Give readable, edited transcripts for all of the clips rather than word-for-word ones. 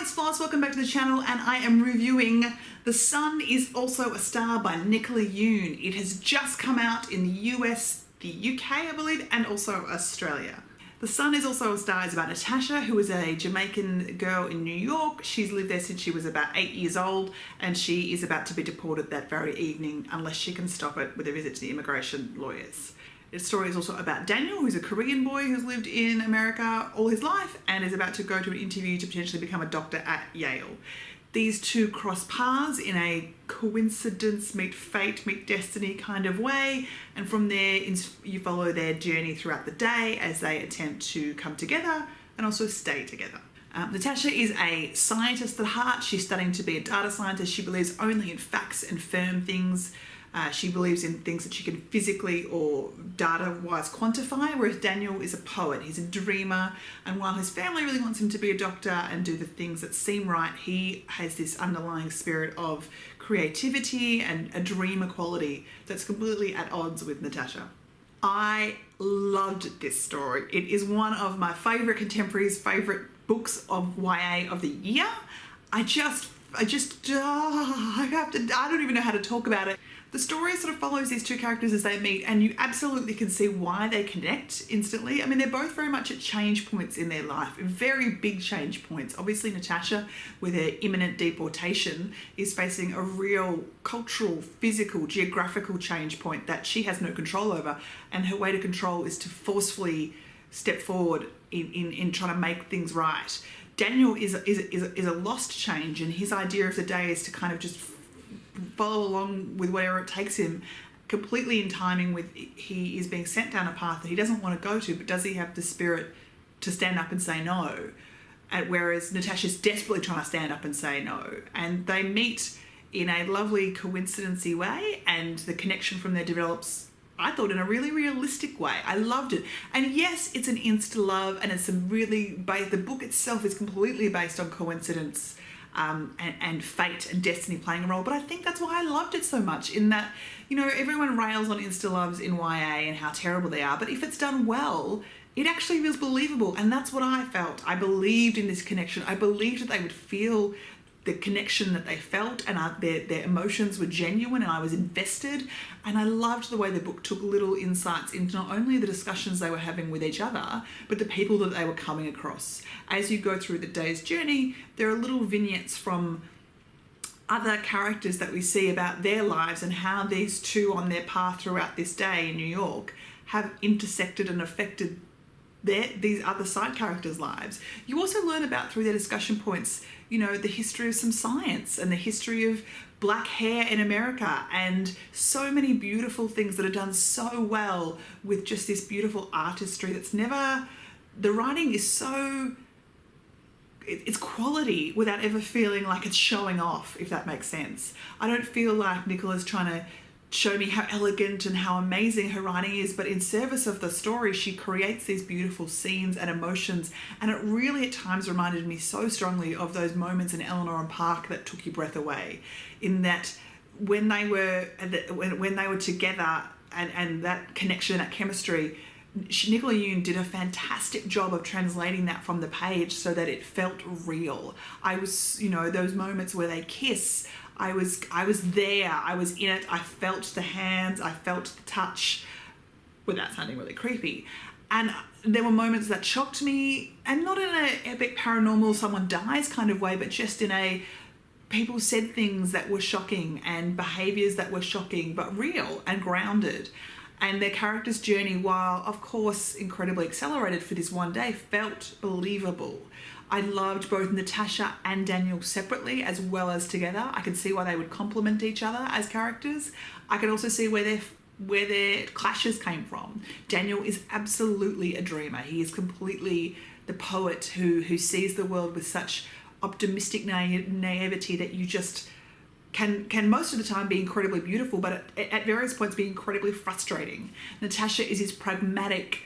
it's Floss, welcome back to the channel, and I am reviewing The Sun is Also a Star by Nicola Yoon. It has just come out in the US, the UK I believe, and also Australia. The Sun is Also a Star is about Natasha, who is a Jamaican girl in New York. She's lived there since she was about 8 years old, and she is about to be deported that very evening unless she can stop it with a visit to the immigration lawyers. The story is also about Daniel, who's a Korean boy who's lived in America all his life and is about to go to an interview to potentially become a doctor at Yale. These two cross paths in a coincidence meet fate meet destiny kind of way, and from there you follow their journey throughout the day as they attempt to come together and also stay together. Natasha is a scientist at heart. She's studying to be a data scientist. She believes only in facts and firm things. She believes in things that she can physically or data-wise quantify, whereas Daniel is a poet. He's a dreamer, and while his family really wants him to be a doctor and do the things that seem right, he has this underlying spirit of creativity and a dreamer quality that's completely at odds with Natasha. I loved this story. It is one of my favourite contemporaries, favourite books of YA of the year. I don't even know how to talk about it. The story sort of follows these two characters as they meet, and you absolutely can see why they connect instantly. I mean, they're both very much at change points in their life, very big change points. Obviously, Natasha, with her imminent deportation, is facing a real cultural, physical, geographical change point that she has no control over, and her way to control is to forcefully step forward in trying to make things right. Daniel is a lost change, and his idea of the day is to kind of just follow along with whatever it takes him, completely in timing with he is being sent down a path that he doesn't want to go to, but does he have the spirit to stand up and say no? And whereas Natasha's desperately trying to stand up and say no, and they meet in a lovely coincidency way, and the connection from there develops, I thought, in a really realistic way. I loved it. And yes, it's an insta love, and it's the book itself is completely based on coincidence and fate and destiny playing a role. But I think that's why I loved it so much, in that, you know, everyone rails on insta loves in YA and how terrible they are, but if it's done well, it actually feels believable. And that's what I felt. I believed in this connection. I believed that they would feel the connection that they felt, and their emotions were genuine, and I was invested. And I loved the way the book took little insights into not only the discussions they were having with each other, but the people that they were coming across. As you go through the day's journey, there are little vignettes from other characters that we see about their lives and how these two on their path throughout this day in New York have intersected and affected these other side characters' lives. You also learn about, through their discussion points, you know, the history of some science and the history of black hair in America, and so many beautiful things that are done so well with just this beautiful artistry that's never, the writing is so, it's quality without ever feeling like it's showing off, if that makes sense. I don't feel like Nicola's trying to show me how elegant and how amazing her writing is, but in service of the story, she creates these beautiful scenes and emotions, and it really at times reminded me so strongly of those moments in Eleanor and Park that took your breath away, in that when they were together and that connection, that chemistry, Nicola Yoon did a fantastic job of translating that from the page so that it felt real. I was, you know, those moments where they kiss, I was there, I was in it, I felt the hands, I felt the touch, without sounding really creepy. And there were moments that shocked me, and not in an epic paranormal someone dies kind of way, but just in a people said things that were shocking and behaviours that were shocking but real and grounded. And their character's journey, while of course incredibly accelerated for this one day, felt believable. I loved both Natasha and Daniel separately as well as together. I could see why they would complement each other as characters. I could also see where their clashes came from. Daniel is absolutely a dreamer. He is completely the poet who sees the world with such optimistic naivety that you just can most of the time be incredibly beautiful, but at various points be incredibly frustrating. Natasha is his pragmatic,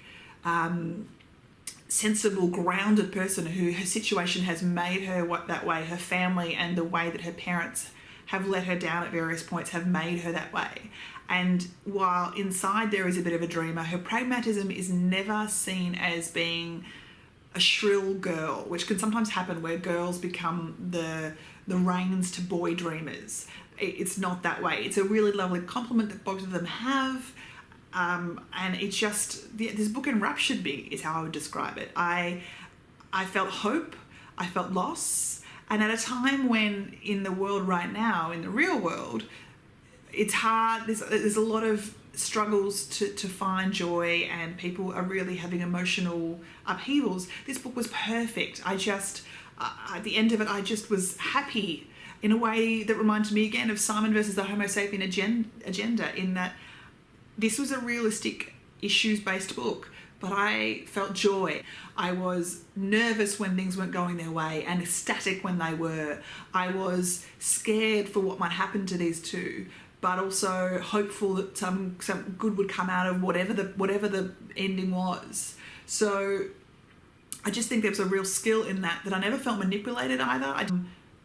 sensible, grounded person who her situation has made her that way. Her family and the way that her parents have let her down at various points have made her that way. And while inside there is a bit of a dreamer, her pragmatism is never seen as being a shrill girl, which can sometimes happen where girls become the reins to boy dreamers. It's not that way. It's a really lovely compliment that both of them have. And it's just, this book enraptured me, is how I would describe it. I felt hope, I felt loss, and at a time when in the world right now, in the real world, it's hard, there's a lot of struggles to find joy, and people are really having emotional upheavals. This book was perfect. I just, at the end of it, I just was happy in a way that reminded me again of Simon versus the Homo sapien agenda, in that this was a realistic issues-based book, but I felt joy. I was nervous when things weren't going their way and ecstatic when they were. I was scared for what might happen to these two, but also hopeful that some good would come out of whatever the ending was. So I just think there was a real skill in that I never felt manipulated either.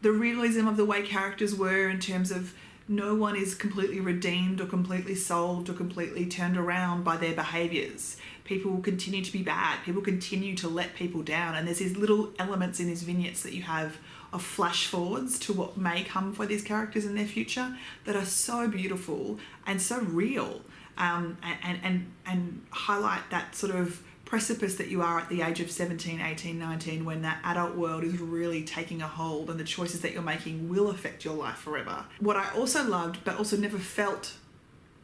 The realism of the way characters were, in terms of no one is completely redeemed or completely solved or completely turned around by their behaviours. People will continue to be bad. People continue to let people down. And there's these little elements in these vignettes that you have of flash forwards to what may come for these characters in their future that are so beautiful and so real, and highlight that sort of precipice that you are at the age of 17, 18, 19, when that adult world is really taking a hold and the choices that you're making will affect your life forever. What I also loved, but also never felt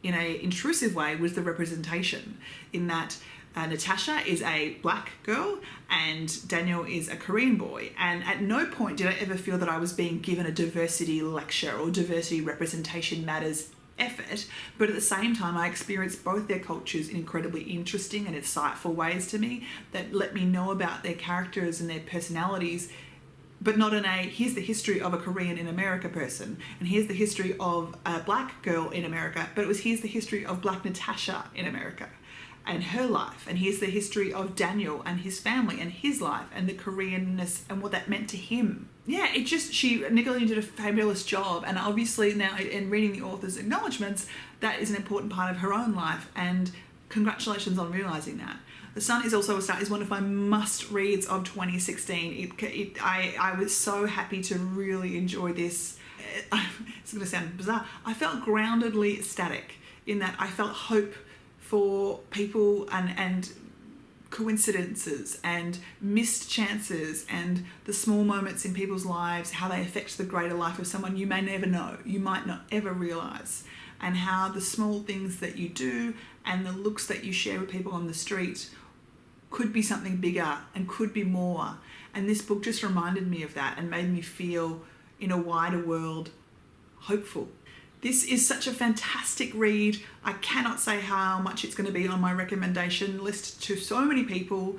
in an intrusive way, was the representation, in that Natasha is a black girl and Daniel is a Korean boy, and at no point did I ever feel that I was being given a diversity lecture or diversity representation matters effort, but at the same time I experienced both their cultures in incredibly interesting and insightful ways to me that let me know about their characters and their personalities, but not in a here's the history of a Korean in America person and here's the history of a black girl in America, but it was here's the history of black Natasha in America and her life, and here's the history of Daniel and his family and his life and the Koreanness and what that meant to him. Yeah, Nicola Yoon did a fabulous job, and obviously now in reading the author's acknowledgements, that is an important part of her own life, and congratulations on realising that. The Sun is also is one of my must-reads of 2016. I was so happy to really enjoy this. It's going to sound bizarre. I felt groundedly ecstatic in that I felt hope for people and coincidences and missed chances and the small moments in people's lives, how they affect the greater life of someone you may never know, you might not ever realise, and how the small things that you do and the looks that you share with people on the street could be something bigger and could be more. And this book just reminded me of that and made me feel, in a wider world, hopeful. This is such a fantastic read. I cannot say how much it's going to be on my recommendation list to so many people.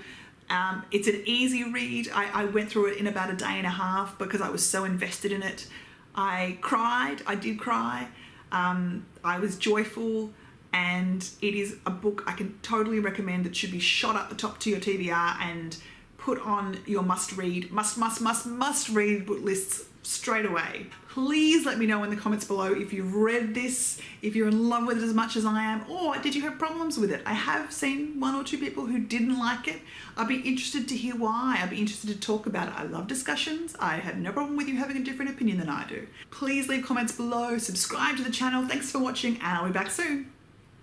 It's an easy read. I went through it in about a day and a half because I was so invested in it. I cried. I did cry. I was joyful, and it is a book I can totally recommend that should be shot up the top to your TBR and put on your must read lists straight away. Please let me know in the comments below if you've read this, if you're in love with it as much as I am, or did you have problems with it? I have seen one or two people who didn't like it. I'd be interested to hear why. I'd be interested to talk about it. I love discussions. I have no problem with you having a different opinion than I do. Please leave comments below, subscribe to the channel. Thanks for watching, and I'll be back soon.